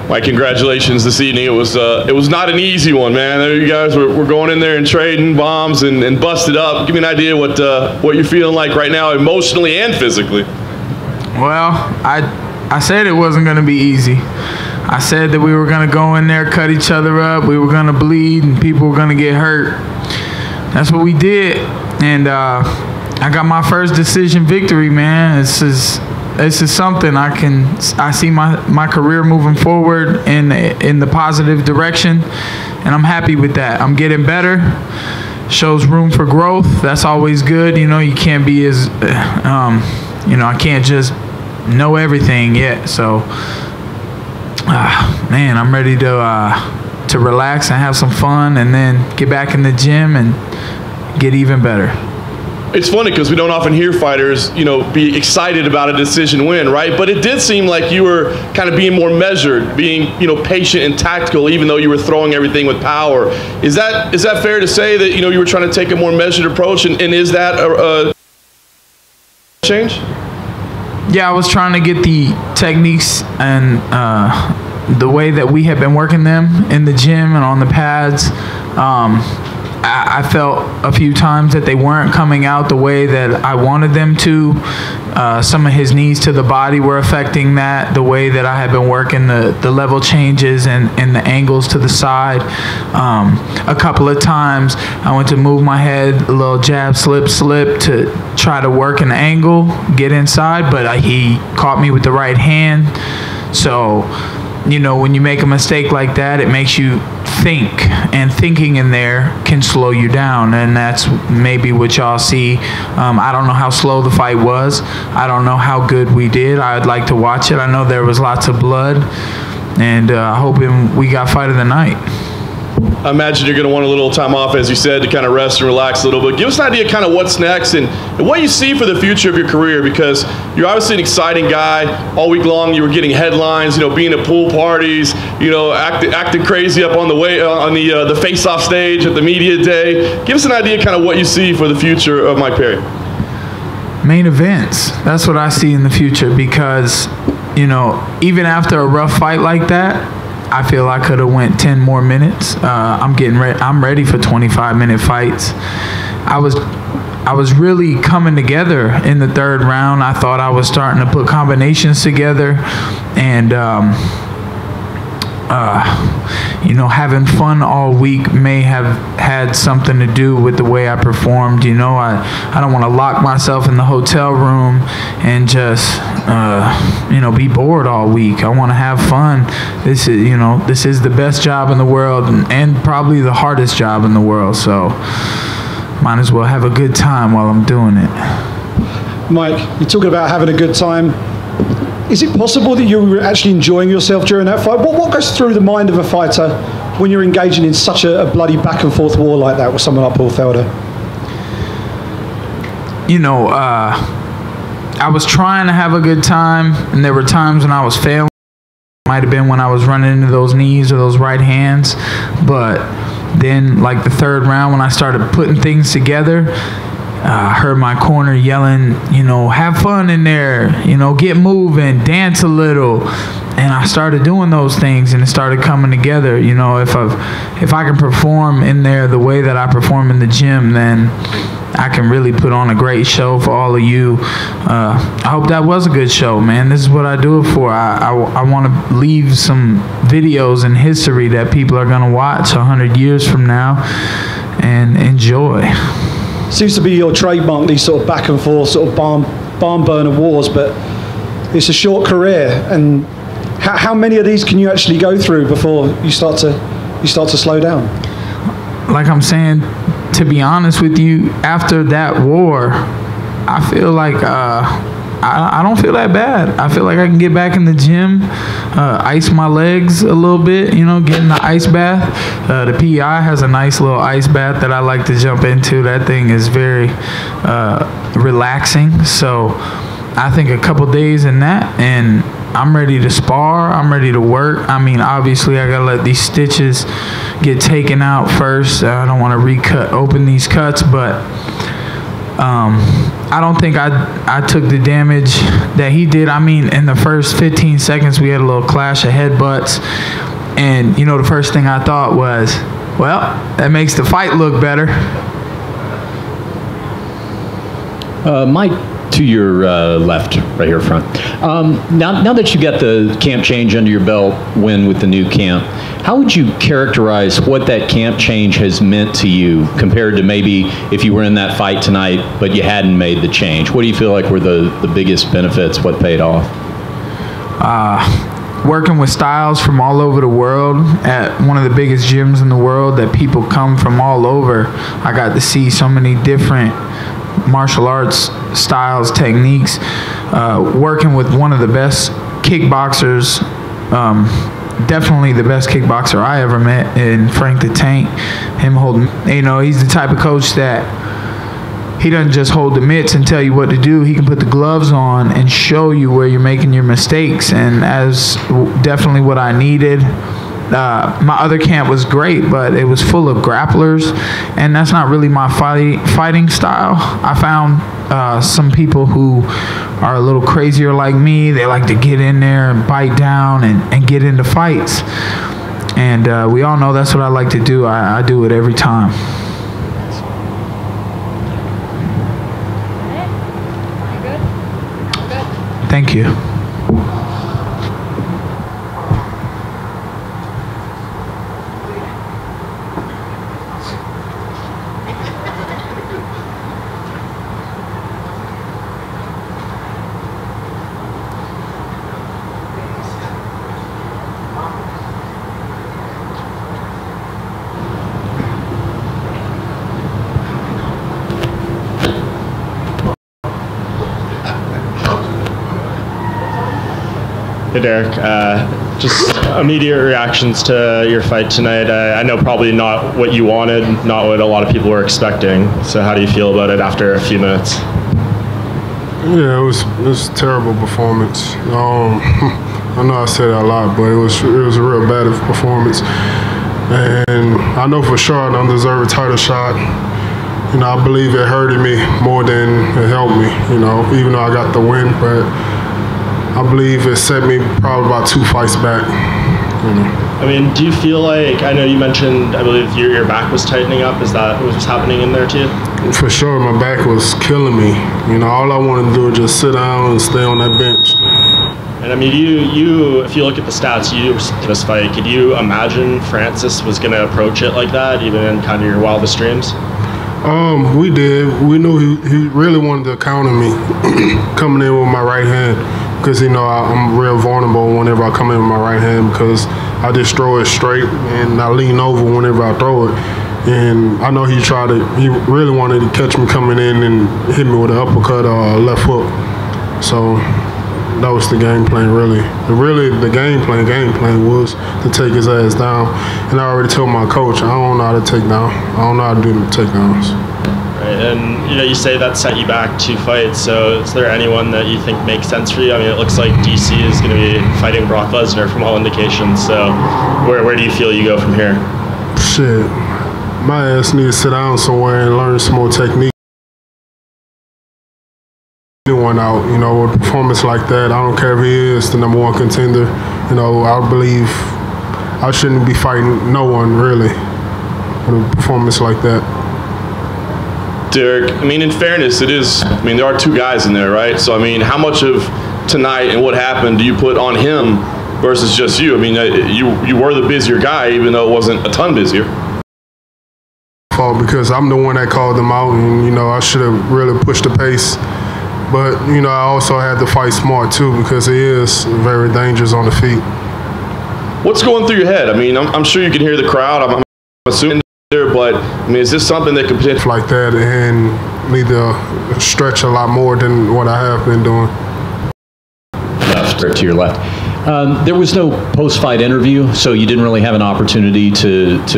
Mike, congratulations this evening. It was not an easy one, man. You guys were going in there and trading bombs and busted up. Give me an idea what you're feeling like right now, emotionally and physically. Well, I said it wasn't going to be easy. I said that we were going to go in there, cut each other up, we were going to bleed, and people were going to get hurt. That's what we did, and I got my first decision victory, man. This is something I see my career moving forward in the positive direction, and I'm happy with that. I'm getting better. Shows room for growth. That's always good. You know, you can't be as you know, I can't just know everything yet. So man, I'm ready to relax and have some fun, and then get back in the gym and get even better. It's funny because we don't often hear fighters, you know, be excited about a decision win, right? But it did seem like you were kind of being more measured, being, you know, patient and tactical, even though you were throwing everything with power. Is that fair to say that, you know, you were trying to take a more measured approach, and is that a change? Yeah, I was trying to get the techniques and the way that we had been working them in the gym and on the pads. I felt a few times that they weren't coming out the way that I wanted them to. Some of his knees to the body were affecting that, the way that I had been working the level changes and the angles to the side. A couple of times I went to move my head, a little jab, slip to try to work an angle, get inside, but he caught me with the right hand. So, you know, when you make a mistake like that, it makes you think, and thinking in there can slow you down, and that's maybe what y'all see. I don't know how slow the fight was. I don't know how good we did. I'd like to watch it. I know there was lots of blood, and hoping we got fight of the night. I imagine you're going to want a little time off, as you said, to kind of rest and relax a little bit. Give us an idea kind of what's next and what you see for the future of your career, because you're obviously an exciting guy. All week long you were getting headlines, you know, being at pool parties, you know, acting crazy up on the face-off stage at the media day. Give us an idea kind of what you see for the future of Mike Perry. Main events. That's what I see in the future, because, you know, even after a rough fight like that, I feel I could have went 10 more minutes. I'm ready for 25-minute fights. I was really coming together in the third round. I thought I was starting to put combinations together, and you know, having fun all week may have had something to do with the way I performed. You know, I don't want to lock myself in the hotel room and just you know, be bored all week. I want to have fun. This is the best job in the world, and probably the hardest job in the world. So might as well have a good time while I'm doing it. Mike, you're talking about having a good time. Is it possible that you were actually enjoying yourself during that fight? What goes through the mind of a fighter when you're engaging in such a bloody back and forth war like that with someone like Paul Felder? You know, I was trying to have a good time, and there were times when I was failing. Might have been when I was running into those knees or those right hands, but then like the third round when I started putting things together, I heard my corner yelling, you know, have fun in there, you know, get moving, dance a little. And I started doing those things, and it started coming together. You know, if I can perform in there the way that I perform in the gym, then I can really put on a great show for all of you. I hope that was a good show, man. This is what I do it for. I want to leave some videos in history that people are going to watch 100 years from now and enjoy. Seems to be your trademark, these sort of back and forth sort of barn burner wars, but it's a short career. And how many of these can you actually go through before you start to slow down? Like I'm saying, to be honest with you, after that war, I feel like I don't feel that bad. I feel like I can get back in the gym, ice my legs a little bit, you know, get in the ice bath. The PI has a nice little ice bath that I like to jump into. That thing is very relaxing. So I think a couple days in that, and I'm ready to spar. I'm ready to work. I mean, obviously, I got to let these stitches get taken out first. I don't want to open these cuts, but I don't think I took the damage that he did. I mean, in the first 15 seconds, we had a little clash of headbutts. And, you know, the first thing I thought was, well, that makes the fight look better. Mike, to your left, right here front. Now that you got the camp change under your belt, win with the new camp, how would you characterize what that camp change has meant to you compared to maybe if you were in that fight tonight but you hadn't made the change? What do you feel like were the biggest benefits, what paid off? Working with styles from all over the world at one of the biggest gyms in the world that people come from all over. I got to see so many different martial arts styles, techniques, working with one of the best kickboxers, definitely the best kickboxer I ever met in Frank the Tank. Him holding, you know, he's the type of coach that he doesn't just hold the mitts and tell you what to do. He can put the gloves on and show you where you're making your mistakes, and as definitely what I needed. My other camp was great, but it was full of grapplers, and that's not really my fighting style. I found some people who are a little crazier like me. They like to get in there and bite down and get into fights. And we all know that's what I like to do. I do it every time. Thank you. Hey Derrick, just immediate reactions to your fight tonight. I know probably not what you wanted, not what a lot of people were expecting. So how do you feel about it after a few minutes? Yeah, it was a terrible performance. I know I said it a lot, but it was a real bad performance. And I know for sure I don't deserve a title shot. You know, I believe it hurted me more than it helped me, you know, even though I got the win, but I believe it set me probably about 2 fights back. You know. I mean, do you feel like, I know you mentioned, I believe your back was tightening up. Is that what was happening in there too? For sure, my back was killing me. You know, all I wanted to do was just sit down and stay on that bench. And I mean, you if you look at the stats, you in this fight, could you imagine Francis was going to approach it like that, even in kind of your wildest dreams? We did. We knew he really wanted to counter me coming in with my right hand. Because, you know, I'm real vulnerable whenever I come in with my right hand because I just throw it straight and I lean over whenever I throw it. And I know he really wanted to catch me coming in and hit me with an uppercut or a left hook. So that was the game plan, really. The game plan was to take his ass down. And I already told my coach, I don't know how to take down. I don't know how to do the takedowns. Right, and you know, you say that set you back 2 fights. So, is there anyone that you think makes sense for you? I mean, it looks like DC is going to be fighting Brock Lesnar from all indications. So, where do you feel you go from here? Shit, my ass needs to sit down somewhere and learn some more technique. Anyone out, you know, with a performance like that, I don't care if he is the #1 contender. You know, I believe I shouldn't be fighting no one really with a performance like that. Derrick, I mean, in fairness, there are 2 guys in there, right? So, I mean, how much of tonight and what happened do you put on him versus just you? I mean, you were the busier guy, even though it wasn't a ton busier. Because I'm the one that called them out, and, you know, I should have really pushed the pace. But, you know, I also had to fight smart, too, because he is very dangerous on the feet. What's going through your head? I mean, I'm sure you can hear the crowd. I'm assuming there, but I mean, is this something that could potentially like that and need to stretch a lot more than what I have been doing? Left or to your left. There was no post-fight interview, so you didn't really have an opportunity to